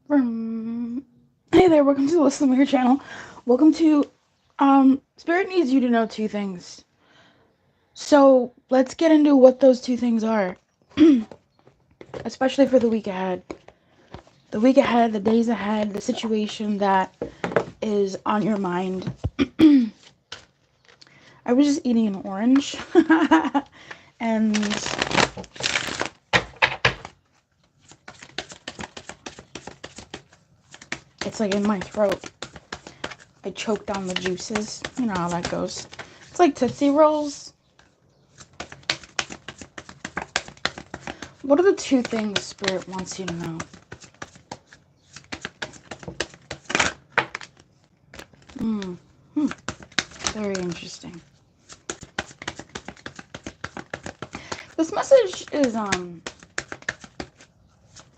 Hey there, welcome to the Lumiere channel. Welcome to Spirit needs you to know two things. So let's get into what those two things are. Especially for the week ahead. The week ahead, the days ahead, the situation that is on your mind. I was just eating an orange. And it's like in my throat. I choked down the juices. You know how that goes. It's like Tootsie Rolls. What are the two things Spirit wants you to know? Very interesting. This message is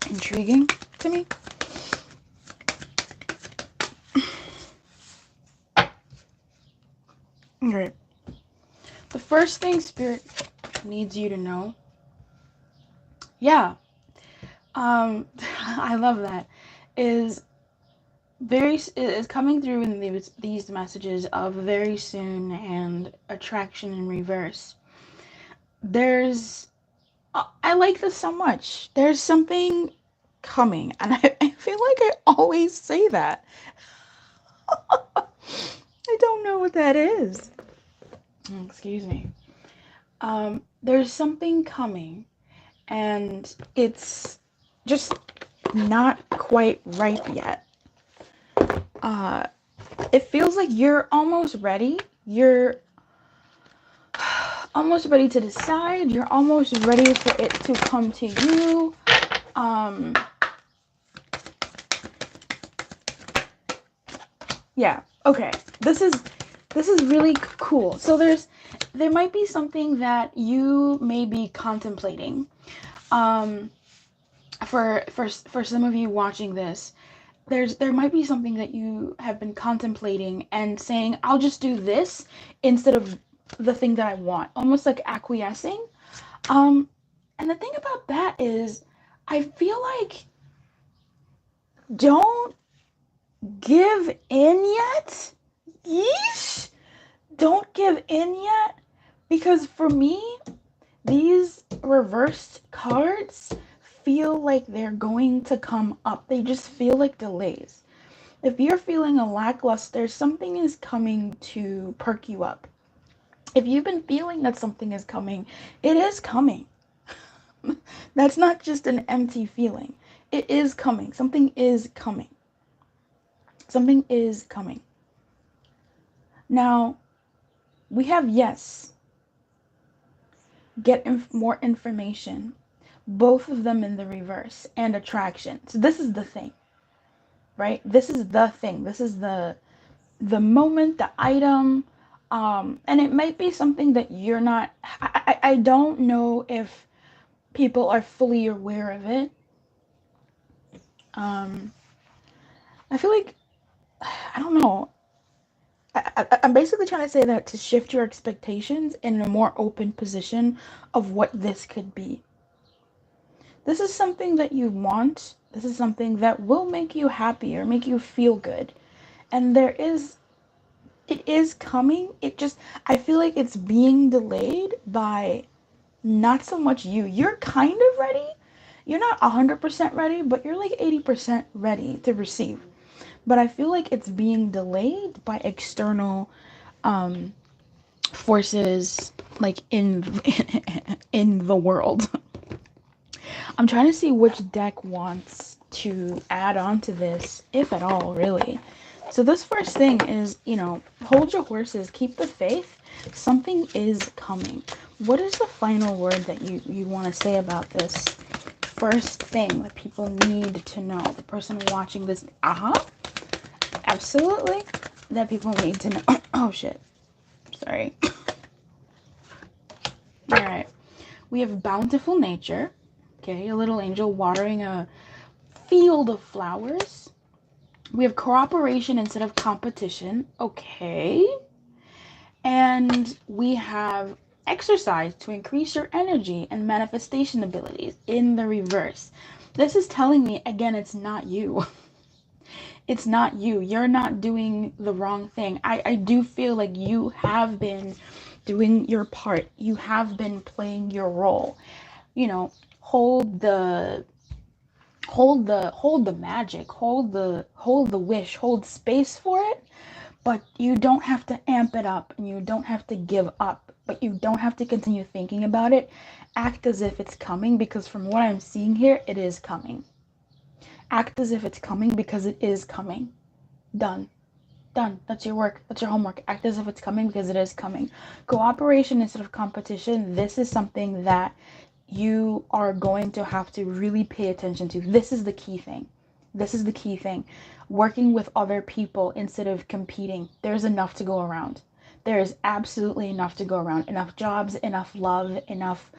intriguing to me. Alright. The first thing Spirit needs you to know. Yeah. I love that. Is coming through in these messages of very soon and attraction in reverse. I like this so much. There's something coming, and I feel like I always say that. I don't know what that is. Excuse me. There's something coming, and it's just not quite ripe yet. It feels like you're almost ready. You're almost ready to decide. You're almost ready for it to come to you. Yeah. Okay. This is really cool. So there might be something that you may be contemplating. For some of you watching this, there might be something that you have been contemplating and saying, I'll just do this instead of the thing that I want, almost like acquiescing. And the thing about that is, I feel like don't give in yet. Yeesh. Don't give in yet, because for me, these reversed cards feel like they're going to come up. They just feel like delays. If you're feeling a lackluster, something is coming to perk you up. If you've been feeling that something is coming, it is coming. That's not just an empty feeling. It is coming. Something is coming. Something is coming. Now, we have yes. Get more information. Both of them in the reverse, and attraction. So this is the thing, right? This is the thing. This is the moment, the item. And it might be something that you're not, I don't know if people are fully aware of it. I feel like, I don't know. I'm basically trying to say that to shift your expectations in a more open position of what this could be. This is something that you want. This is something that will make you happy or make you feel good. And it is coming. I feel like it's being delayed by not so much you. You're kind of ready. You're not 100% ready, but you're like 80% ready to receive. But I feel like it's being delayed by external forces, like in the world. I'm trying to see which deck wants to add on to this, if at all, really. So this first thing is, hold your horses, keep the faith. Something is coming. What is the final word that you want to say about this first thing that people need to know? The person watching this, absolutely, that people need to know. Oh, shit. Sorry. All right. We have bountiful nature. Okay, a little angel watering a field of flowers. We have cooperation instead of competition. Okay. And we have exercise to increase your energy and manifestation abilities in the reverse. This is telling me, again, it's not you. It's not you. You're not doing the wrong thing. I do feel like you have been doing your part. You have been playing your role. You know, hold the hold the magic, hold the wish, hold space for it, but you don't have to amp it up and you don't have to give up, but you don't have to continue thinking about it. Act as if it's coming, because from what I'm seeing here, it is coming. Act as if it's coming, because it is coming. Done. Done. That's your work. That's your homework. Act as if it's coming, because it is coming. Cooperation instead of competition. This is something that you are going to have to really pay attention to. This is the key thing. This is the key thing. Working with other people instead of competing. There's enough to go around. There is absolutely enough to go around. Enough jobs, enough love, enough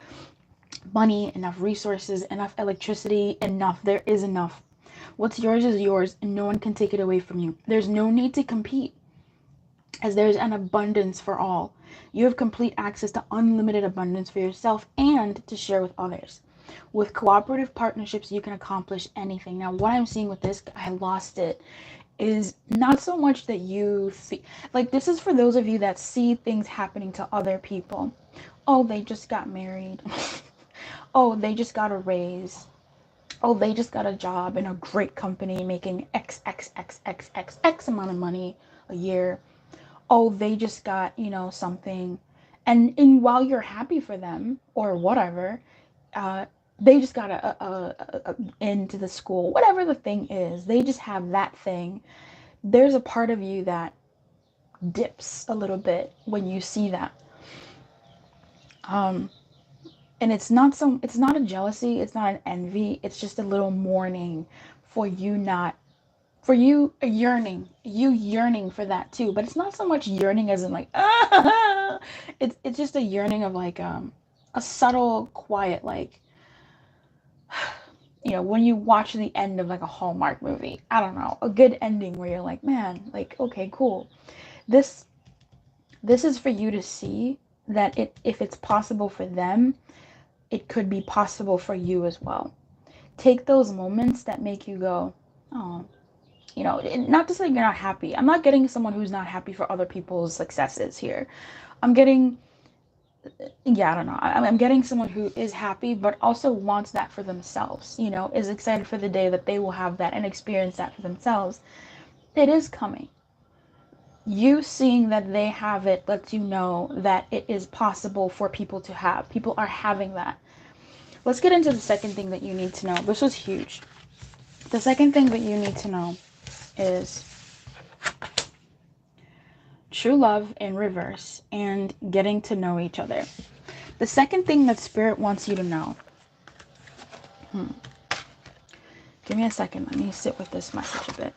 money, enough resources, enough electricity, enough. There is enough. What's yours is yours, and no one can take it away from you. There's no need to compete, as there's an abundance for all. You have complete access to unlimited abundance for yourself and to share with others. With cooperative partnerships, you can accomplish anything. Now, what I'm seeing with this, I lost it, is not so much that you see, like, this is for those of you that see things happening to other people. Oh, they just got married. Oh, they just got a raise. Oh, they just got a job in a great company making X, X, X, X, X, X amount of money a year. Oh, they just got, something. And while you're happy for them or whatever, they just got a into the school, whatever the thing is, they just have that thing. There's a part of you that dips a little bit when you see that. And it's not a jealousy, it's not an envy, it's just a little mourning for you yearning for that too. But it's not so much yearning as in like it's just a yearning of like a subtle quiet, like, when you watch the end of like a Hallmark movie, I don't know, a good ending where you're like, man, like, okay, cool. This is for you to see that if it's possible for them, it could be possible for you as well. Take those moments that make you go, oh, not to say you're not happy. I'm not getting someone who's not happy for other people's successes here. I'm getting, yeah, I don't know. I'm getting someone who is happy, but also wants that for themselves, is excited for the day that they will have that and experience that for themselves. It is coming. You seeing that they have it lets you know that it is possible for people to have. People are having that. Let's get into the second thing that you need to know. This was huge. The second thing that you need to know is true love in reverse and getting to know each other. The second thing that Spirit wants you to know. Give me a second. Let me sit with this message a bit.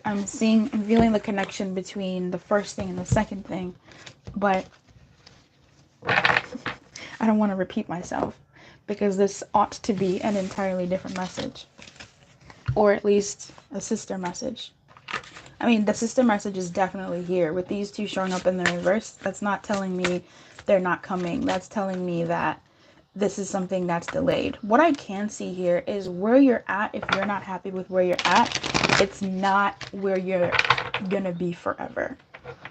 I'm feeling the connection between the first thing and the second thing, but I don't want to repeat myself because this ought to be an entirely different message, or at least a sister message. I mean, the sister message is definitely here. With these two showing up in the reverse, that's not telling me they're not coming. That's telling me that this is something that's delayed. What I can see here is where you're at. If you're not happy with where you're at, it's not where you're gonna be forever.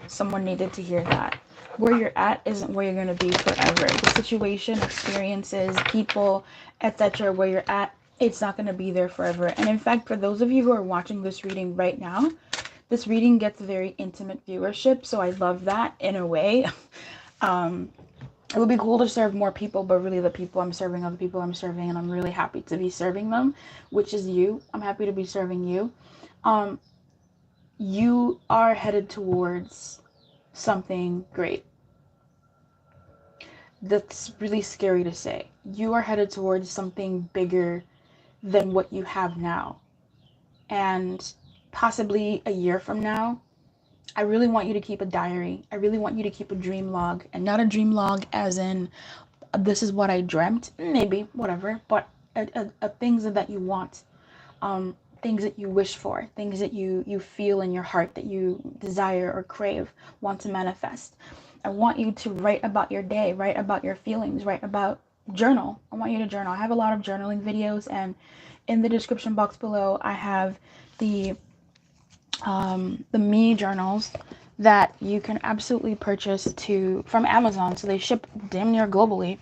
Someone needed to hear that. Where you're at isn't where you're gonna be forever. The situation, experiences, people, etc., where you're at, it's not gonna be there forever. And in fact, for those of you who are watching this reading right now, this reading gets very intimate viewership, so I love that in a way. It would be cool to serve more people, but really the people I'm serving are the people I'm serving, and I'm really happy to be serving them, which is you. I'm happy to be serving you. You are headed towards something great. That's really scary to say. You are headed towards something bigger than what you have now. And possibly a year from now, I really want you to keep a diary. I really want you to keep a dream log, and not a dream log as in this is what I dreamt, maybe, whatever, but things that you want, things that you wish for, things that you feel in your heart that you desire or crave, want to manifest. I want you to write about your day, write about your feelings, write about journal. I want you to journal. I have a lot of journaling videos, and in the description box below, I have the me journals that you can absolutely purchase from Amazon. So they ship damn near globally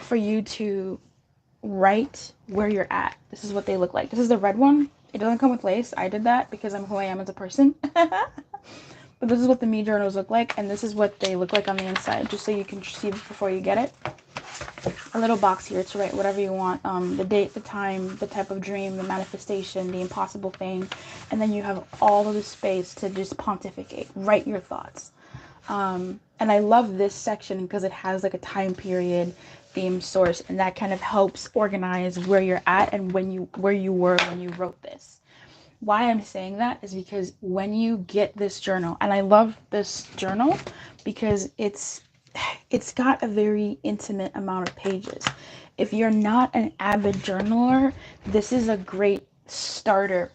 for you to write where you're at. This is what they look like. This is the red one. It doesn't come with lace. I did that because I'm who I am as a person. But this is what the me journals look like, and this is what they look like on the inside, just so you can see before you get it. A little box here to write whatever you want, the date, the time, the type of dream, the manifestation, the impossible thing, and then you have all of the space to just pontificate, write your thoughts. And I love this section because it has like a time period, theme, source, and that kind of helps organize where you're at and where you were when you wrote this. Why I'm saying that is because when you get this journal, and I love this journal because it's got a very intimate amount of pages. If you're not an avid journaler, this is a great starter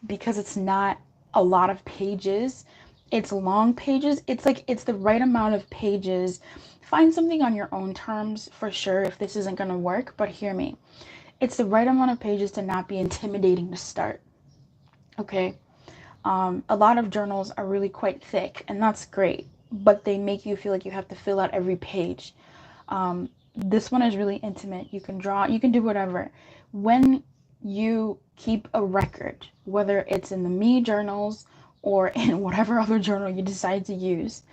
because it's not a lot of pages. It's long pages. It's the right amount of pages. Find something on your own terms for sure if this isn't going to work, but hear me. It's the right amount of pages to not be intimidating to start. Okay? A lot of journals are really quite thick, and that's great, but they make you feel like you have to fill out every page. This one is really intimate. You can draw, you can do whatever. When you keep a record, whether it's in the me journals or in whatever other journal you decide to use,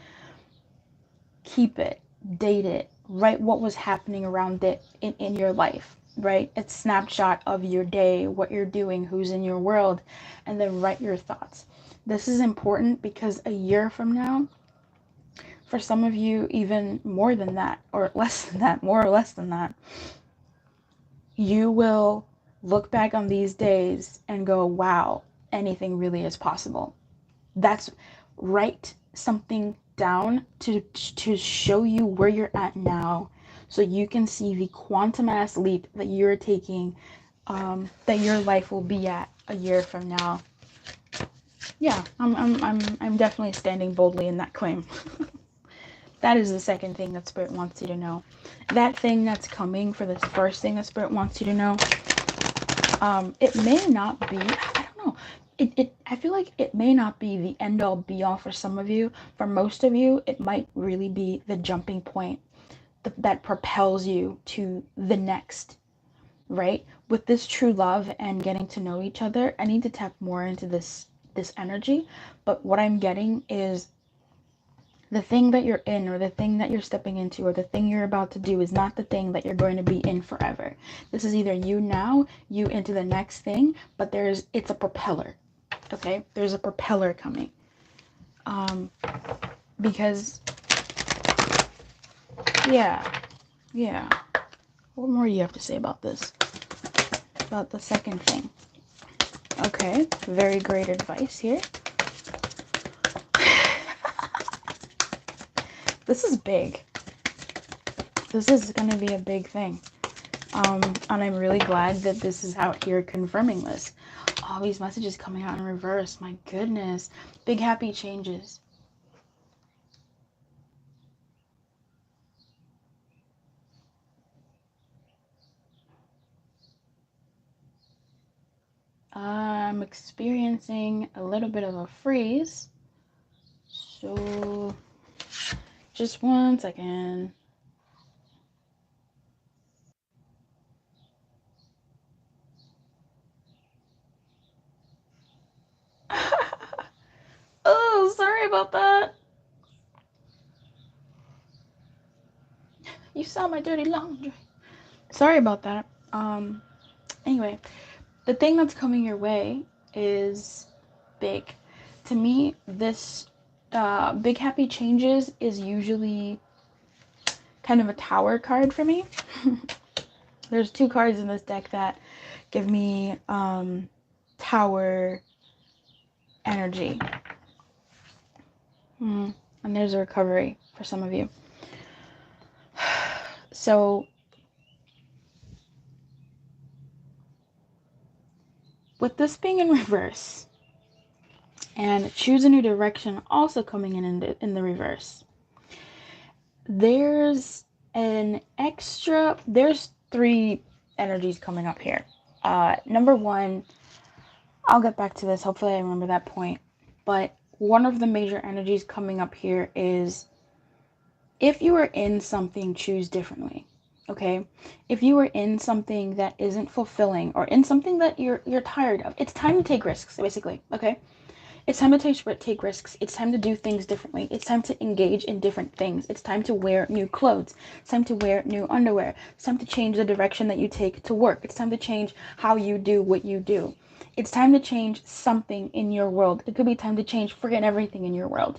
keep it, date it, write what was happening around it in your life, right? It's snapshot of your day, what you're doing, who's in your world, and then write your thoughts. This is important because a year from now, for some of you even more than that, or less than that, more or less than that, you will look back on these days and go, wow, anything really is possible. That's write something down to show you where you're at now, so you can see the quantum ass leap that you're taking, that your life will be at a year from now. Yeah, I'm definitely standing boldly in that claim. That is the second thing that Spirit wants you to know. That thing that's coming for this first thing that Spirit wants you to know, it may not be, I don't know, I feel like it may not be the end all be all for some of you. For most of you, it might really be the jumping point that propels you to the next, right? With this true love and getting to know each other, I need to tap more into this energy. But what I'm getting is the thing that you're in, or the thing that you're stepping into, or the thing you're about to do is not the thing that you're going to be in forever. This is either you now, you into the next thing, but it's a propeller. Okay? There's a propeller coming. Because yeah. What more do you have to say about this? About the second thing. Okay, very great advice here. This is big. This is going to be a big thing. And I'm really glad that this is out here confirming this. All these messages coming out in reverse. My goodness. Big happy changes. I'm experiencing a little bit of a freeze. So, just 1 second. Oh, sorry about that. You saw my dirty laundry. Sorry about that. Anyway, the thing that's coming your way is big. To me, this big happy changes is usually kind of a tower card for me. There's 2 cards in this deck that give me tower energy. And there's a recovery for some of you. So with this being in reverse and choose a new direction also coming in the reverse, there's an extra, there's 3 energies coming up here. Number 1, I'll get back to this. Hopefully I remember that point. But one of the major energies coming up here is, if you are in something, choose differently. Okay? If you are in something that isn't fulfilling, or in something that you're tired of, it's time to take risks, basically. Okay? It's time to take risks. It's time to do things differently. It's time to engage in different things. It's time to wear new clothes. It's time to wear new underwear. It's time to change the direction that you take to work. It's time to change how you do what you do. It's time to change something in your world. It could be time to change friggin' everything in your world.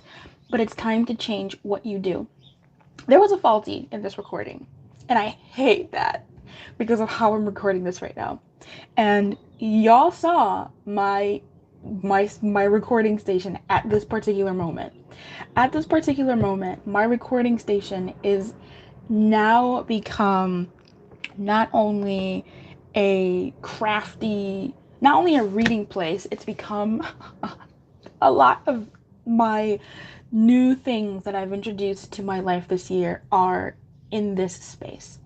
But it's time to change what you do. There was a faulty in this recording, and I hate that because of how I'm recording this right now. And y'all saw my recording station at this particular moment. At this particular moment, my recording station is now become not only a crafty, not only a reading place, it's become a lot of my new things that I've introduced to my life this year are in this space.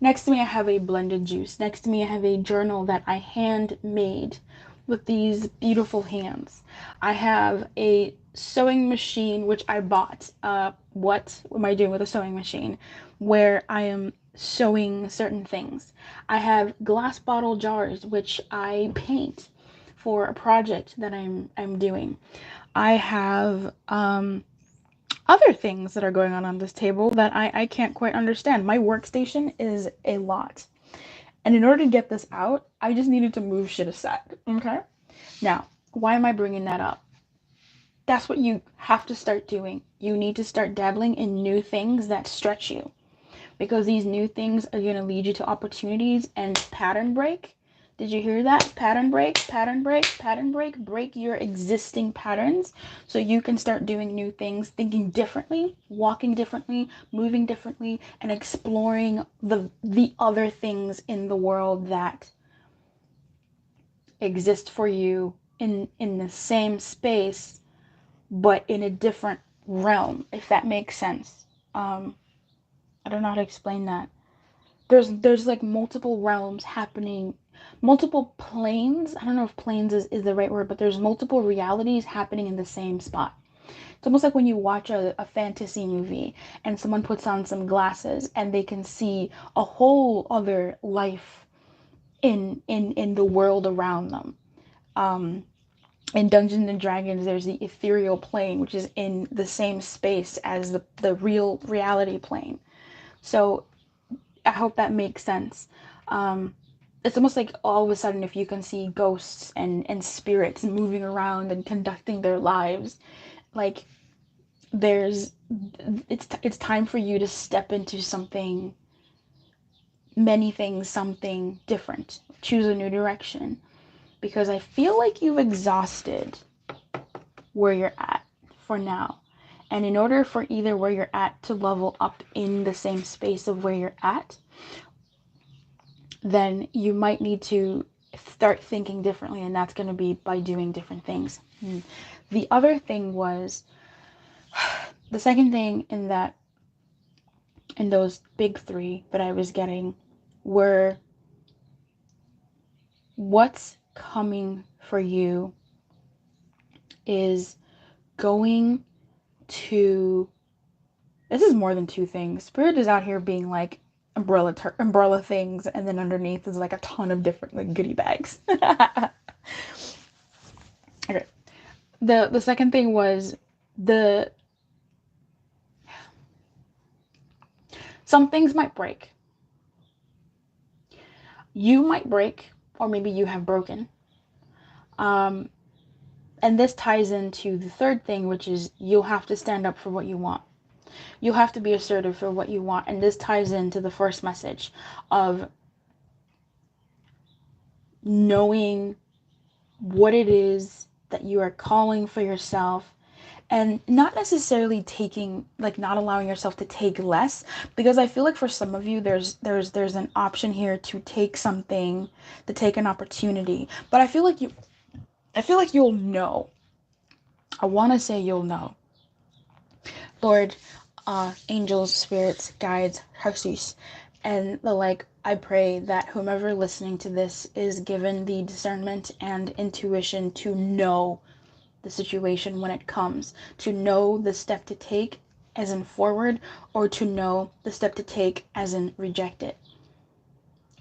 Next to me, I have a blended juice. Next to me, I have a journal that I handmade with these beautiful hands. I have a sewing machine, which I bought. What am I doing with a sewing machine? Where I am sewing certain things. I have glass bottle jars, which I paint for a project that I'm doing. I have other things that are going on this table that I can't quite understand. My workstation is a lot. And in order to get this out, I just needed to move shit aside, okay? Now, why am I bringing that up? That's what you have to start doing. You need to start dabbling in new things that stretch you. Because these new things are going to lead you to opportunities and pattern break. Did you hear that? Pattern break, pattern break, pattern break. Break your existing patterns so you can start doing new things, thinking differently, walking differently, moving differently, and exploring the other things in the world that exist for you in the same space, but in a different realm, if that makes sense. I don't know how to explain that. There's like multiple realms happening, multiple planes. I don't know if planes is the right word, but there's multiple realities happening in the same spot. It's almost like when you watch a fantasy movie and someone puts on some glasses and they can see a whole other life in the world around them. In Dungeons and Dragons, there's the ethereal plane, which is in the same space as the real reality plane. So I hope that makes sense. It's almost like all of a sudden, if you can see ghosts and spirits moving around and conducting their lives, like it's time for you to step into something, many things, something different. Choose a new direction, because I feel like you've exhausted where you're at for now. And in order for either where you're at to level up in the same space of where you're at, then you might need to start thinking differently, and that's going to be by doing different things. The other thing was, the second thing in those big 3 that I was getting were, what's coming for you is going to, this is more than 2 things. Spirit is out here being like umbrella things, and then underneath is like a ton of different like goodie bags. Okay. The second thing was some things might break. You might break, or maybe you have broken. And this ties into the third thing, which is you'll have to stand up for what you want. You have to be assertive for what you want. And this ties into the first message of knowing what it is that you are calling for yourself, and not necessarily taking, like, not allowing yourself to take less, because I feel like for some of you there's an option here to take something, to take an opportunity, but I feel like you'll know. I want to say you'll know. Lord, angels, spirits, guides, Jesus, and the like. I pray that whomever listening to this is given the discernment and intuition to know the situation when it comes, to know the step to take as in forward, or to know the step to take as in reject it.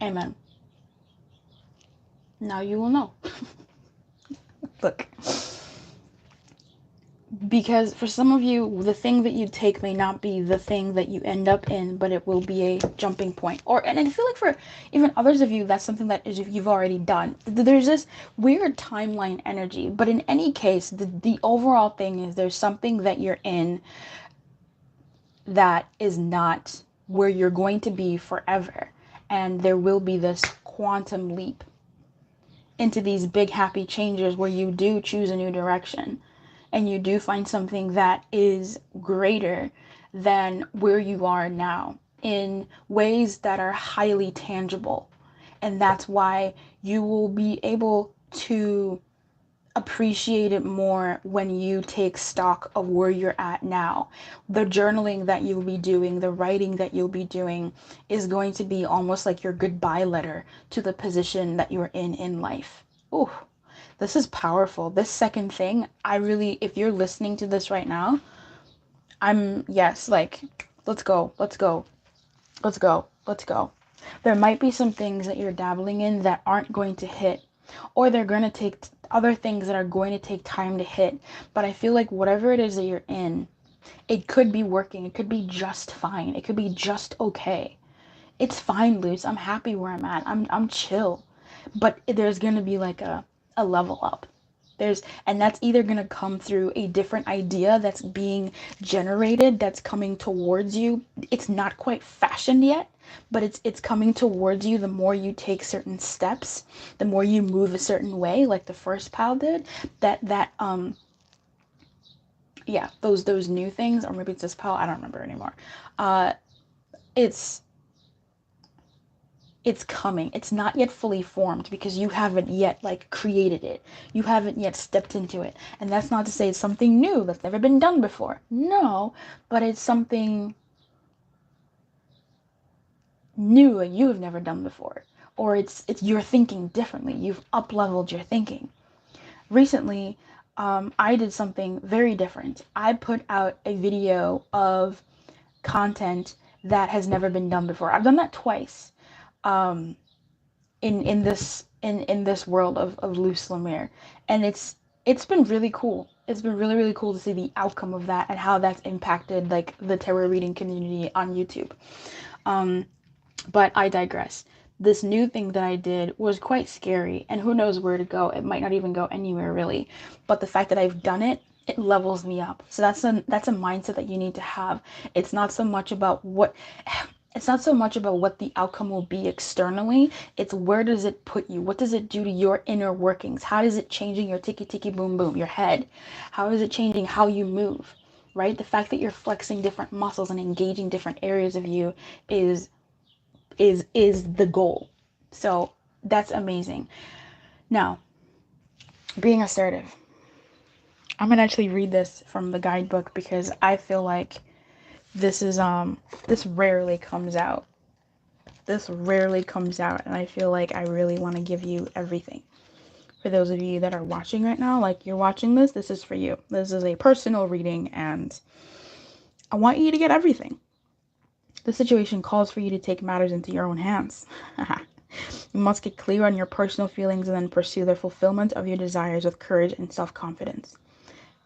Amen. Now you will know. Look, because for some of you, the thing that you take may not be the thing that you end up in, but it will be a jumping point. And I feel like for even others of you, that's something that is you've already done. There's this weird timeline energy, but in any case, the overall thing is there's something that you're in that is not where you're going to be forever, and there will be this quantum leap into these big happy changes where you do choose a new direction and you do find something that is greater than where you are now in ways that are highly tangible. And that's why you will be able to appreciate it more when you take stock of where you're at now. The journaling that you'll be doing, the writing that you'll be doing is going to be almost like your goodbye letter to the position that you're in life. Ooh, this is powerful. This second thing, I really, if you're listening to this right now, yes, like, let's go, let's go, let's go, let's go. There might be some things that you're dabbling in that aren't going to hit, or they're going to take other things that are going to take time to hit. But I feel like whatever it is that you're in, it could be working. It could be just fine. It could be just okay. It's fine, Luce. I'm happy where I'm at. I'm chill. But there's going to be like a level up. And that's either going to come through a different idea that's being generated, that's coming towards you. It's not quite fashioned yet, but it's coming towards you. The more you take certain steps, the more you move a certain way, like the first pal did, yeah, those new things, or maybe it's this pal, I don't remember anymore. It's coming. It's not yet fully formed because you haven't yet like created it. You haven't yet stepped into it. And that's not to say it's something new that's never been done before. No, but it's something new that you have never done before. Or it's you're thinking differently. You've up-leveled your thinking. Recently, I did something very different. I put out a video of content that has never been done before. I've done that twice. In this world of loose Lumiere, and it's been really cool. It's been really, really cool to see the outcome of that and how that's impacted like the tarot reading community on YouTube. But I digress. This new thing that I did was quite scary, and who knows where to go. It might not even go anywhere really, but the fact that I've done it, it levels me up. So that's a mindset that you need to have. It's not so much about what the outcome will be externally. It's where does it put you? What does it do to your inner workings? How is it changing your tiki tiki boom boom, your head? How is it changing how you move? Right? The fact that you're flexing different muscles and engaging different areas of you is the goal. So that's amazing. Now, being assertive. I'm gonna actually read this from the guidebook because I feel like this rarely comes out. This rarely comes out, and I feel like I really want to give you everything. For those of you that are watching right now, like you're watching this is for you. This is a personal reading, and I want you to get everything. The situation calls for you to take matters into your own hands. You must get clear on your personal feelings and then pursue the fulfillment of your desires with courage and self-confidence.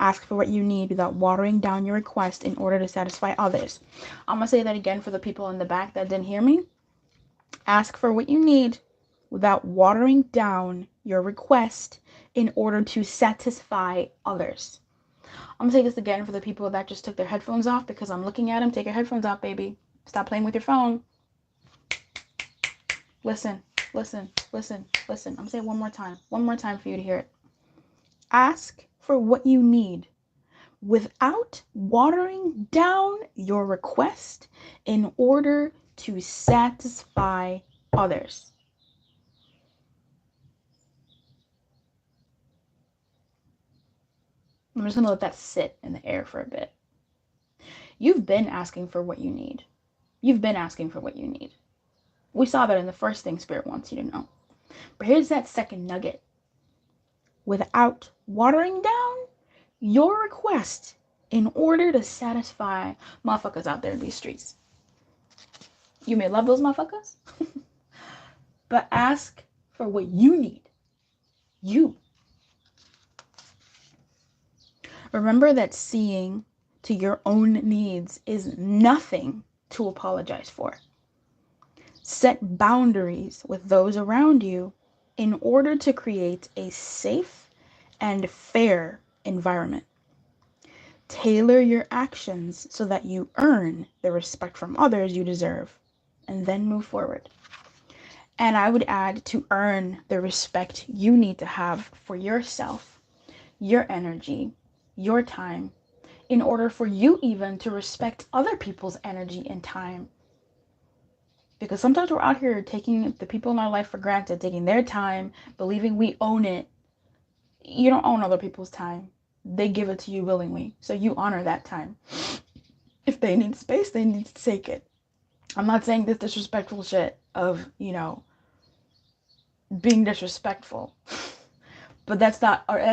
Ask for what you need without watering down your request in order to satisfy others. I'm going to say that again for the people in the back that didn't hear me. Ask for what you need without watering down your request in order to satisfy others. I'm going to say this again for the people that just took their headphones off because I'm looking at them. Take your headphones off, baby. Stop playing with your phone. Listen, listen, listen, listen. I'm going to say it one more time. One more time for you to hear it. Ask for what you need without watering down your request in order to satisfy others. I'm just going to let that sit in the air for a bit. You've been asking for what you need. You've been asking for what you need. We saw that in the first thing Spirit wants you to know. But here's that second nugget. Without watering down your request in order to satisfy motherfuckers out there in these streets. You may love those motherfuckers, but ask for what you need. You. Remember that seeing to your own needs is nothing to apologize for. Set boundaries with those around you in order to create a safe and fair environment. Tailor your actions so that you earn the respect from others you deserve, and then move forward. And I would add, to earn the respect you need to have for yourself, your energy, your time, in order for you even to respect other people's energy and time. Because sometimes we're out here taking the people in our life for granted, taking their time, believing we own it. You don't own other people's time. They give it to you willingly. So you honor that time. If they need space, they need to take it. I'm not saying this disrespectful shit of, being disrespectful. But that's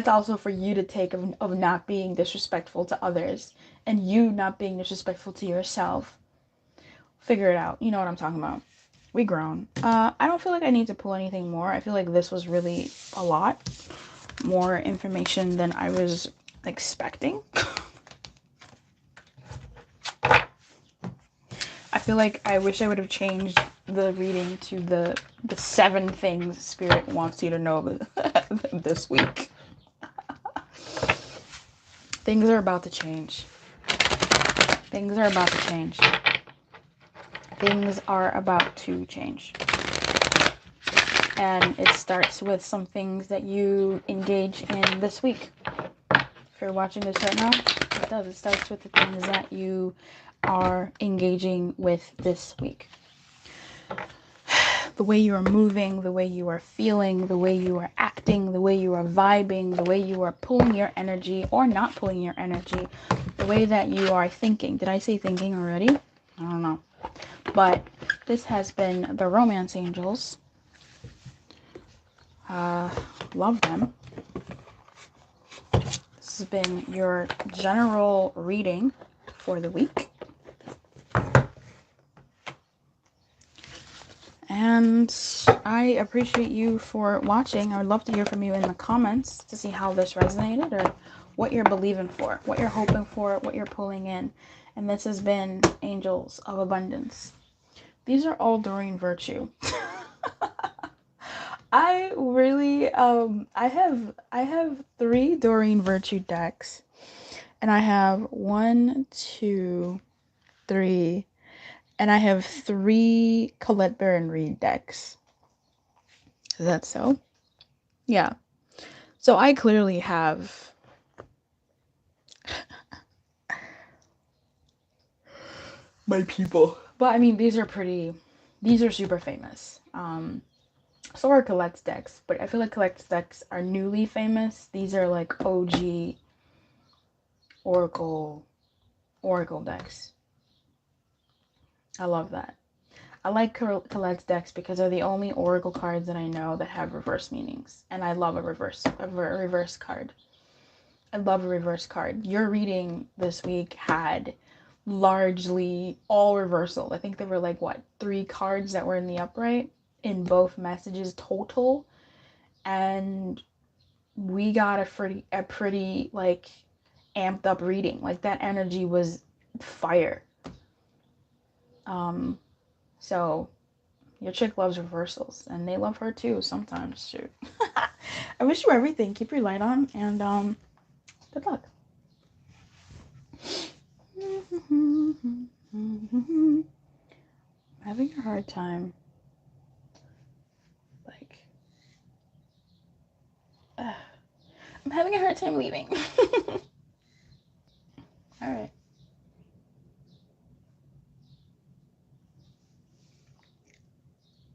also for you to take of not being disrespectful to others. And you not being disrespectful to yourself. Figure it out. You know what I'm talking about. We grown. I don't feel like I need to pull anything more. I feel like this was really a lot more information than I was expecting. I feel like I wish I would have changed the reading to the 7 things Spirit wants you to know this week. Things are about to change. Things are about to change. Things are about to change. And it starts with some things that you engage in this week. If you're watching this right now, it does. It starts with the things that you are engaging with this week. The way you are moving, the way you are feeling, the way you are acting, the way you are vibing, the way you are pulling your energy or not pulling your energy, the way that you are thinking. Did I say thinking already? I don't know. But this has been the Romance Angels. Love them. This has been your general reading for the week. And I appreciate you for watching. I would love to hear from you in the comments to see how this resonated or what you're believing for, what you're hoping for, what you're pulling in. And this has been Angels of Abundance. These are all Doreen Virtue. I really, I have 3 Doreen Virtue decks. And I have 1, 2, 3... and I have 3 Colette Baron Reid decks. Is that so? Yeah. So I clearly have my people. But I mean, these are super famous. So are Colette's decks, but I feel like Colette's decks are newly famous. These are like OG Oracle decks. I love that. I like Colette's decks because they're the only Oracle cards that I know that have reverse meanings. And I love a reverse card. I love a reverse card. Your reading this week had largely all reversal. I think there were like, 3 cards that were in the upright in both messages total. And we got a pretty like amped up reading. Like that energy was fire. So your chick loves reversals, and they love her too sometimes. Shoot. I wish you everything. Keep your light on, and good luck. I'm having a hard time. I'm having a hard time leaving. All right.